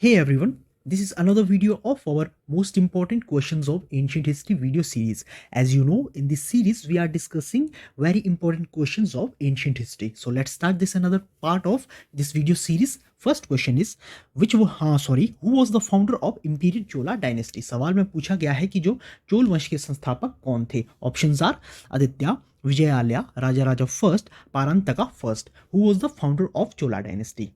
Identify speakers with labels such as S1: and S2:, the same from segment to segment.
S1: Hey everyone, this is another video of our most important questions of ancient history video series. As you know, in this series we are discussing very important questions of ancient history. So let's start this another part of this video series. First question is who was the founder of Imperial Chola dynasty? सवाल में पूछा गया है कि जो चोल वंश के संस्थापक कौन थे? Options are Aditya, Vijayalaya, Raja first, Parantaka first. Who was the founder of Chola dynasty?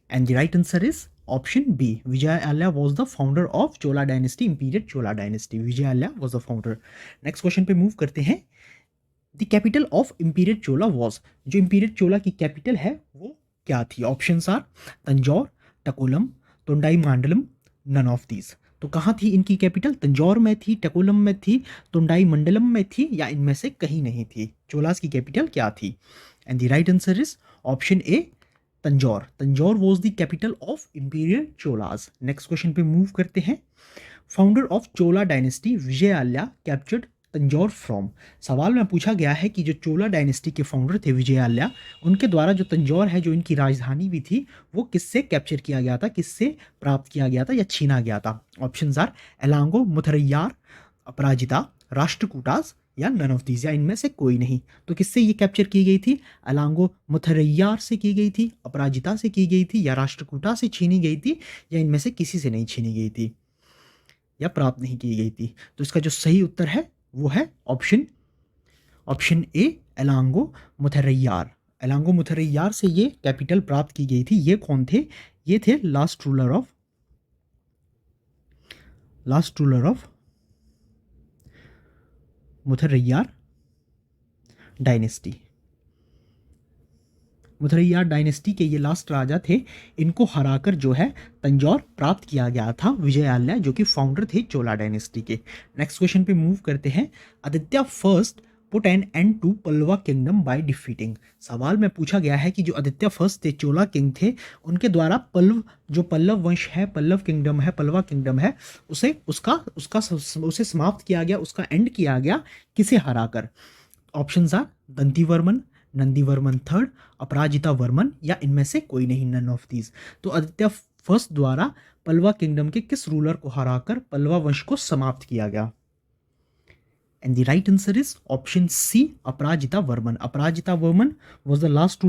S1: And the right answer is option B. Vijayalaya was the founder of Chola dynasty, Imperial Chola dynasty. Vijayalaya was the founder. Next question पे move करते हैं. The capital of Imperial Chola was, जो Imperial Chola की capital है वो क्या थी? Options are Tanjore, टकोलम, तोंडाई Mandalam, none of these. तो कहाँ थी इनकी कैपिटल? तंजौर में थी, टकोलम में थी, तोंडाई मंडलम में थी, या इनमें से कहीं नहीं थी? चोलास की कैपिटल क्या थी? And the right answer is option A, Tanjore. Tanjore was the capital of imperial Cholas. Next question पे मूव करते हैं. Founder of Chola dynasty Vijayalaya captured Tanjore from. सवाल में पूछा गया है कि जो चोला डायनेस्टी के फाउंडर थे विजयालया, उनके द्वारा जो तंजौर है, जो इनकी राजधानी भी थी, वो किससे कैप्चर किया गया था, किससे प्राप्त किया गया था या छीना गया था? ऑप्शंस आर एलांगो, मुथरैयार, अपराजिता, राष्ट्रकूटास, या नन ऑफ दीज, या इनमें से कोई नहीं. तो किससे ये कैप्चर की गई थी? अलांगो मुथरैयार से की गई थी, अपराजिता से की गई थी, या राष्ट्रकूटा से छीनी गई थी, या इनमें से किसी से नहीं छीनी गई थी या प्राप्त नहीं की गई थी? तो इसका जो सही उत्तर है वो है ऑप्शन ए, एलांगो मुथरैयार. एलांगो मुथरैयार से ये कैपिटल प्राप्त की गई थी. ये कौन थे? ये थे last ruler of Mutharaiyar dynasty. Mutharaiyar dynasty के ये लास्ट राजा थे. इनको हराकर जो है तंजौर प्राप्त किया गया था विजयालय, जो कि फाउंडर थे चोला डायनेस्टी के. नेक्स्ट क्वेश्चन पे मूव करते हैं. Aditya first put an end to Pallava kingdom by defeating. सवाल में पूछा गया है कि जो आदित्य फर्स्ट थे, चोला किंग थे, उनके द्वारा पल्लव वंश है, पल्लव किंगडम है, पल्लवा किंगडम है, उसे समाप्त किया गया, उसका एंड किया गया किसे हराकर? ऑप्शंस आर दंतीवर्मन, नंदीवर्मन थर्ड, अपराजिता वर्मन, या इनमें से कोई नहीं, नन ऑफ दीज. तो आदित्य फर्स्ट द्वारा पल्लवा किंगडम के किस रूलर को हराकर पल्लवा वंश को समाप्त किया गया? And the right answer is option C, Aparajita Varman. Aparajita Varman was the last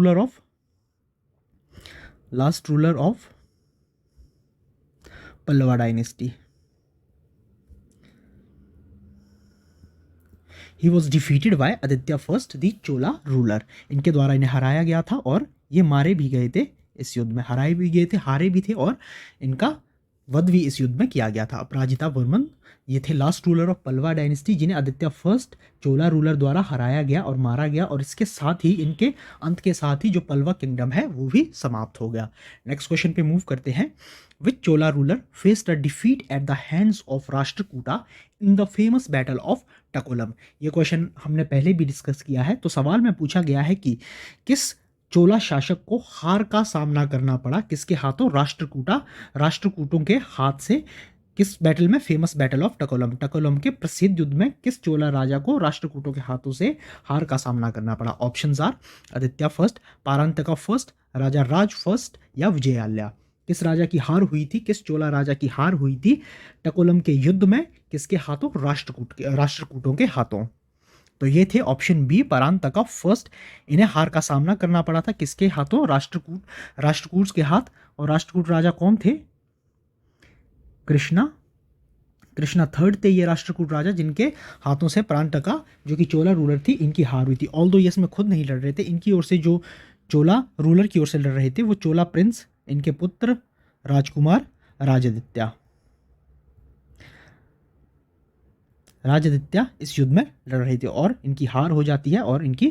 S1: ruler of Pallava dynasty. He was defeated by Aditya first the Chola ruler. इनके द्वारा इन्हें हराया गया था और ये मारे भी गए थे इस युद्ध में, हराए भी गए थे, हारे भी थे, और इनका वध भी इस युद्ध में किया गया था. अपराजिता वर्मन ये थे last ruler of Pallava dynasty, जिन्हें आदित्य फर्स्ट चोला रूलर द्वारा हराया गया और मारा गया, और इसके साथ ही इनके अंत के साथ ही जो पल्लवा किंगडम है वो भी समाप्त हो गया. नेक्स्ट क्वेश्चन पे मूव करते हैं. Which Chola ruler faced a defeat at the hands of Rashtrakuta in the famous battle of Takkolam. ये क्वेश्चन हमने पहले भी डिस्कस किया है. तो सवाल में पूछा गया है कि किस चोला शासक को हार का सामना करना पड़ा, किसके हाथों? राष्ट्रकूटों के हाथ से. किस बैटल में? Famous battle of Takkolam. Takkolam के प्रसिद्ध युद्ध में किस चोला राजा को राष्ट्रकूटों के हाथों से हार का सामना करना पड़ा? Options are Aditya first, Parantaka first, Raja Raj first, या विजयालय. किस राजा की हार हुई थी, किस चोला राजा की हार हुई थी टकोलम के युद्ध में? किसके हाथों? राष्ट्रकूटों के हाथों. तो ये थे ऑप्शन बी, परांतका फर्स्ट. इन्हें हार का सामना करना पड़ा था किसके हाथों? राष्ट्रकूट के हाथ. और राष्ट्रकूट राजा कौन थे? कृष्णा थर्ड थे ये राष्ट्रकूट राजा, जिनके हाथों से परांतका जो कि चोला रूलर थी, इनकी हार हुई थी. ऑल्दो ये इसमें खुद नहीं लड़ रहे थे, इनकी ओर से जो चोला रूलर की ओर से लड़ रहे थे वो चोला प्रिंस, इनके पुत्र राजकुमार राजदित्य इस युद्ध में लड़ रहे थे, और इनकी हार हो जाती है और इनकी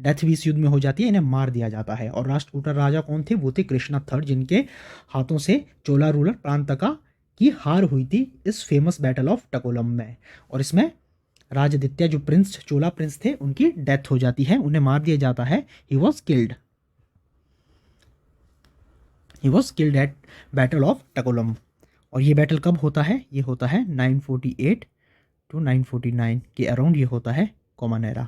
S1: डेथ भी इस युद्ध में हो जाती है, इन्हें मार दिया जाता है. और राष्ट्रकूट राजा कौन थे? वो थे कृष्णा थर्ड, जिनके हाथों से चोला रूलर परांतका की हार हुई थी इस फेमस बैटल ऑफ टकोलम में. और इसमें राजदित्य जो चोला प्रिंस थे, उनकी डेथ हो जाती है, उन्हें मार दिया जाता है. He was killed at battle of Takkolam. और ये बैटल कब होता है? ये होता है 948 to 949 के अराउंड, ये होता है कॉमन एरा.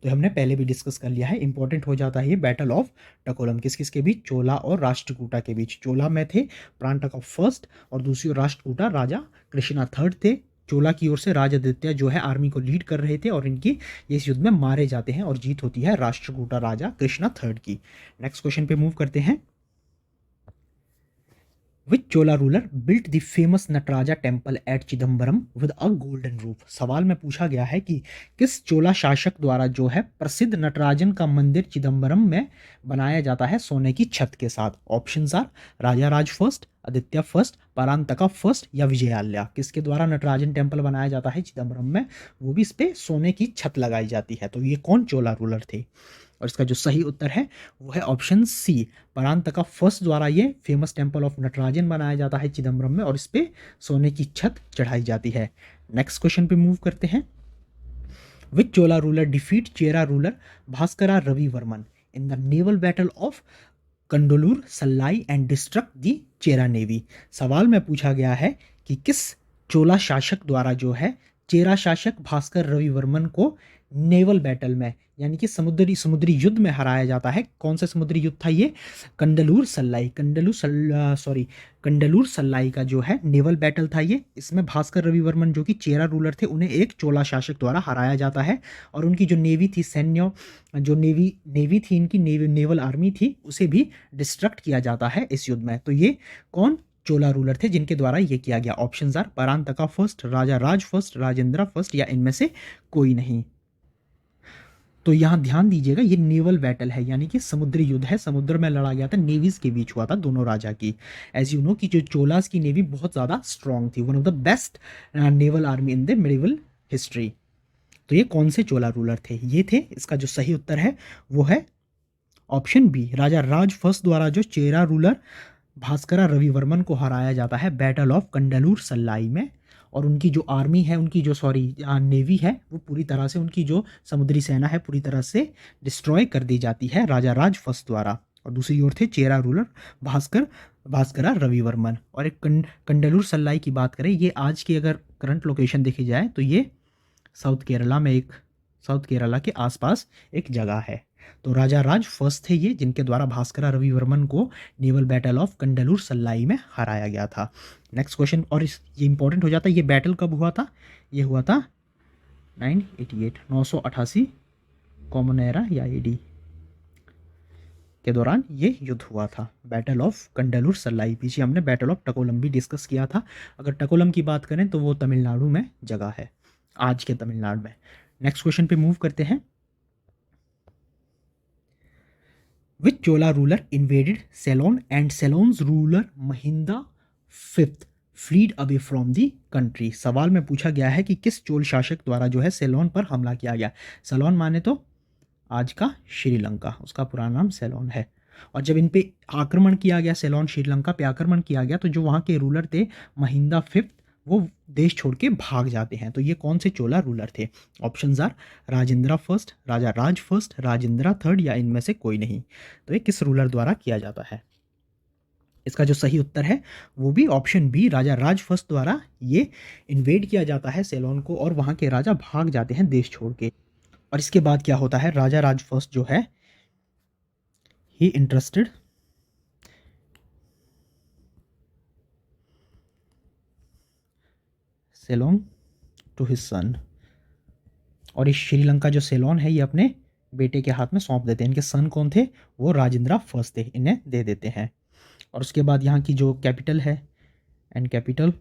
S1: तो हमने पहले भी डिस्कस कर लिया है, इंपॉर्टेंट हो जाता है ये बैटल ऑफ टकोलम। किस किस के बीच? चोला और राष्ट्रकूटा के बीच। चोला में थे परांतका फर्स्ट और दूसरी ओर राष्ट्रकूटा राजा कृष्णा थर्ड थे। चोला की ओर से राजादित्य जो है आर्मी को लीड कर रहे थे और इनकी इस युद्ध में मारे जाते हैं और जीत होती है राष्ट्रकूटा राजा कृष्णा थर्ड की। नेक्स्ट क्वेश्चन पे मूव करते हैं। Which Chola ruler built the famous Nataraja temple at Chidambaram with a golden roof? सवाल में पूछा गया है कि किस चोला शासक द्वारा जो है प्रसिद्ध नटराजन का मंदिर चिदम्बरम में बनाया जाता है सोने की छत के साथ? Options are Raja Raj first, Aditya first, Parantaka first या विजयालया। किसके द्वारा नटराजन टेम्पल बनाया जाता है चिदम्बरम में? वो भी इस पे सोने की छत लगाई जाती है। तो ये कौन चोला रूलर थे? और इसका जो सही उत्तर है वो है ऑप्शन सी, परांतका फर्स्ट द्वारा ये फेमस टेम्पल ऑफ नटराजन बनाया जाता है चिदम्बरम में और इस पे सोने की छत चढ़ाई जाती है। नेक्स्ट क्वेश्चन पे मूव करते हैं। Which Chola ruler defeat Chera ruler Bhaskara Ravivarman in the naval battle of Kandalur Salai and destruct the Chera navy? सवाल में पूछा गया है कि किस चोला शासक द्वारा जो है चेरा शासक भास्कर रविवर्मन को नेवल बैटल में यानी कि समुद्री युद्ध में हराया जाता है। कौन सा समुद्री युद्ध था ये? कंडलूर सल्लाई, कंडलूर सल्लाई का जो है नेवल बैटल था ये। इसमें भास्कर रविवर्मन जो कि चेरा रूलर थे उन्हें एक चोला शासक द्वारा हराया जाता है और उनकी जो नेवी थी, सैन्य जो नेवी थी इनकी, नेवल आर्मी थी, उसे भी डिस्ट्रक्ट किया जाता है इस युद्ध में। तो ये कौन चोला रूलर थे जिनके द्वारा ये किया गया? Options are Parantaka first, Raja Raj first, Rajendra first या इनमें से कोई नहीं। तो यहाँ ध्यान दीजिएगा ये नेवल बैटल है यानी कि समुद्री युद्ध है, समुद्र में लड़ा गया था, नेवीज के बीच हुआ था दोनों राजा की। एज यू नो कि जो चोलास की नेवी बहुत ज़्यादा स्ट्रांग थी, one of the best naval army in the medieval history. तो ये कौन से चोला रूलर थे? ये थे। इसका जो सही उत्तर है वो है ऑप्शन बी, राजा राज फर्स्ट द्वारा जो चेरा रूलर भास्करा रविवर्मन को हराया जाता है बैटल ऑफ कंडलूर सल्लाई में। और उनकी जो आर्मी है, उनकी जो नेवी है, वो पूरी तरह से, उनकी जो समुद्री सेना है पूरी तरह से डिस्ट्रॉय कर दी जाती है राजा राज फर्स्ट द्वारा। और दूसरी ओर थे चेरा रूलर भास्करा रविवर्मन। और एक कंडलूर सल्लाई की बात करें, ये आज की अगर करंट लोकेशन देखी जाए तो ये साउथ केरला के आसपास एक जगह है। तो राजा राज फर्स्ट थे ये जिनके द्वारा भास्करा रविवर्मन को नेवल बैटल ऑफ कंडलूर सल्लाई में हराया गया था। नेक्स्ट क्वेश्चन, और ये इंपॉर्टेंट हो जाता है, ये बैटल कब हुआ था? ये हुआ था 988 कॉमन एरा या एडी के दौरान ये युद्ध हुआ था, बैटल ऑफ कंडलूर सल्लाई। पीछे हमने बैटल ऑफ टकोलम भी डिस्कस किया था। अगर टकोलम की बात करें तो वो तमिलनाडु में जगह है, आज के तमिलनाडु में। नेक्स्ट क्वेश्चन पे मूव करते हैं। Which Chola ruler invaded Ceylon and Ceylon's ruler Mahinda V fled away from the country? सवाल में पूछा गया है कि किस चोल शासक द्वारा जो है सेलोन पर हमला किया गया। सेलोन माने तो आज का श्रीलंका, उसका पुराना नाम सेलोन है। और जब इन पे आक्रमण किया गया, सेलोन श्रीलंका पे आक्रमण किया गया, तो जो वहाँ के रूलर थे महिंदा फिफ्थ, वो देश छोड़ के भाग जाते हैं। तो ये कौन से चोला रूलर थे? Options are Rajendra first, Raja Raj first, Rajendra third या इनमें से कोई नहीं। तो ये किस रूलर द्वारा किया जाता है? इसका जो सही उत्तर है वो भी ऑप्शन बी, राजा राज फर्स्ट द्वारा ये इन्वेड किया जाता है सेलोन को और वहाँ के राजा भाग जाते हैं देश छोड़ के। और इसके बाद क्या होता है? राजा राज फर्स्ट जो है he interested Ceylon to his son, और इस श्रीलंका जो सेलोन है ये अपने बेटे के हाथ में सौंप देते हैं। इनके सन कौन थे? वो राजेंद्र फर्स्ट थे, इन्हें दे देते हैं। और उसके बाद यहाँ की जो कैपिटल है एंड कैपिटल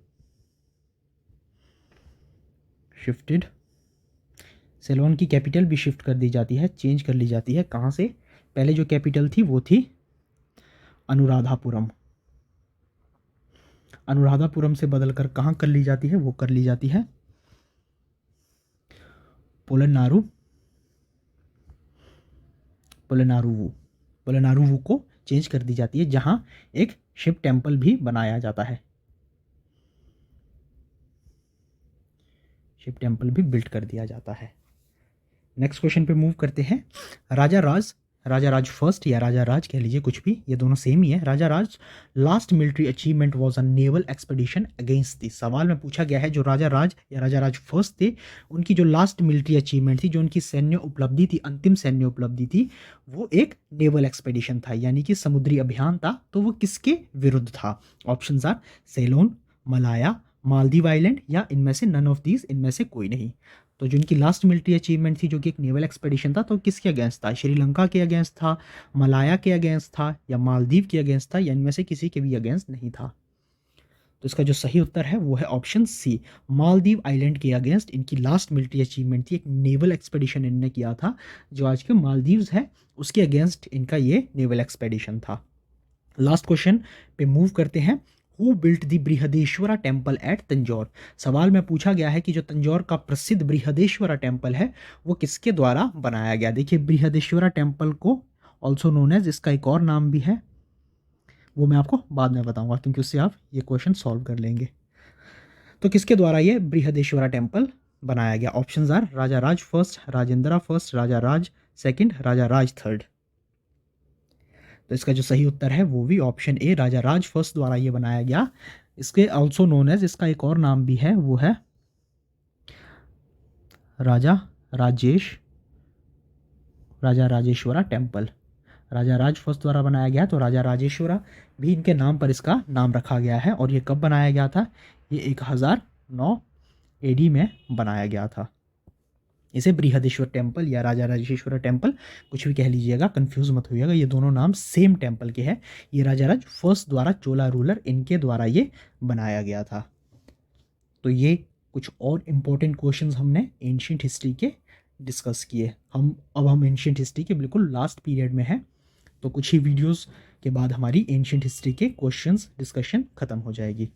S1: शिफ्टेड, सेलोन की कैपिटल भी शिफ्ट कर दी जाती है, चेंज कर ली जाती है। कहाँ से? पहले जो कैपिटल थी वो थी अनुराधापुरम, अनुराधापुरम से बदलकर कहाँ कर ली जाती है? वो कर ली जाती है पोलेनारुवु को चेंज कर दी जाती है, जहां एक शिव टेम्पल भी बनाया जाता है, शिव टेम्पल भी बिल्ड कर दिया जाता है। नेक्स्ट क्वेश्चन पे मूव करते हैं। राजा राज राजा राज फर्स्ट या राजा राज कह लीजिए, कुछ भी, ये दोनों सेम ही है। Raja Raja last military achievement was a naval expedition against the. सवाल में पूछा गया है जो राजा राज या राजा राज फर्स्ट थे, उनकी जो लास्ट मिलिट्री अचीवमेंट थी, जो उनकी सैन्य उपलब्धि थी, अंतिम सैन्य उपलब्धि थी, वो एक नेवल एक्सपेडिशन था, यानी कि समुद्री अभियान था। तो वो किसके विरुद्ध था? Option are Ceylon, Malaya, Maldive island या इनमें से नन ऑफ दीज, इनमें से कोई नहीं। तो जो इनकी लास्ट मिलिट्री अचीवमेंट थी, जो कि एक नेवल एक्सपेडिशन था, तो किसके अगेंस्ट था? श्रीलंका के अगेंस्ट था, मलाया के अगेंस्ट था, या मालदीव के अगेंस्ट था, या इनमें से किसी के भी अगेंस्ट नहीं था। तो इसका जो सही उत्तर है वो है ऑप्शन सी, मालदीव आइलैंड के अगेंस्ट इनकी लास्ट मिलिट्री अचीवमेंट थी। एक नेवल एक्सपेडिशन इन्होंने किया था, जो आज के मालदीव्स है उसके अगेंस्ट इनका ये नेवल एक्सपेडिशन था। लास्ट क्वेश्चन पे मूव करते हैं। Who built the Brihadeeswara temple at Tanjore? सवाल में पूछा गया है कि जो तंजौर का प्रसिद्ध बृहदेश्वरा टेम्पल है वो किसके द्वारा बनाया गया? देखिए, बृहदेश्वरा टेम्पल को ऑल्सो नोन एज, इसका एक और नाम भी है, वो मैं आपको बाद में बताऊंगा, क्योंकि उससे आप ये क्वेश्चन सॉल्व कर लेंगे। तो किसके द्वारा ये बृहदेश्वरा टेम्पल बनाया गया? Options are Raja Raj first, Rajendra first, Raja Raj second, Rajaraja third. तो इसका जो सही उत्तर है वो भी option A, Raja Raj first द्वारा ये बनाया गया। इसके ऑल्सो नोन एज, इसका एक और नाम भी है, वो है राजा राजेश्वरा टेम्पल। राजा राज फर्स्ट द्वारा बनाया गया, तो राजा राजेश्वरा भी इनके नाम पर इसका नाम रखा गया है। और ये कब बनाया गया था? ये 1009 एडी में बनाया गया था। इसे बृहदेश्वर टेम्पल या राजा राजेश्वरा टेम्पल कुछ भी कह लीजिएगा, कंफ्यूज मत होइएगा, ये दोनों नाम सेम टेम्पल के हैं। ये राजा राज फर्स्ट द्वारा, चोला रूलर, इनके द्वारा ये बनाया गया था। तो ये कुछ और इम्पोर्टेंट क्वेश्चंस हमने एंशिएंट हिस्ट्री के डिस्कस किए। अब हम एंशिएंट हिस्ट्री के बिल्कुल लास्ट पीरियड में हैं, तो कुछ ही वीडियोस के बाद हमारी एंशिएंट हिस्ट्री के क्वेश्चंस डिस्कशन खत्म हो जाएगी।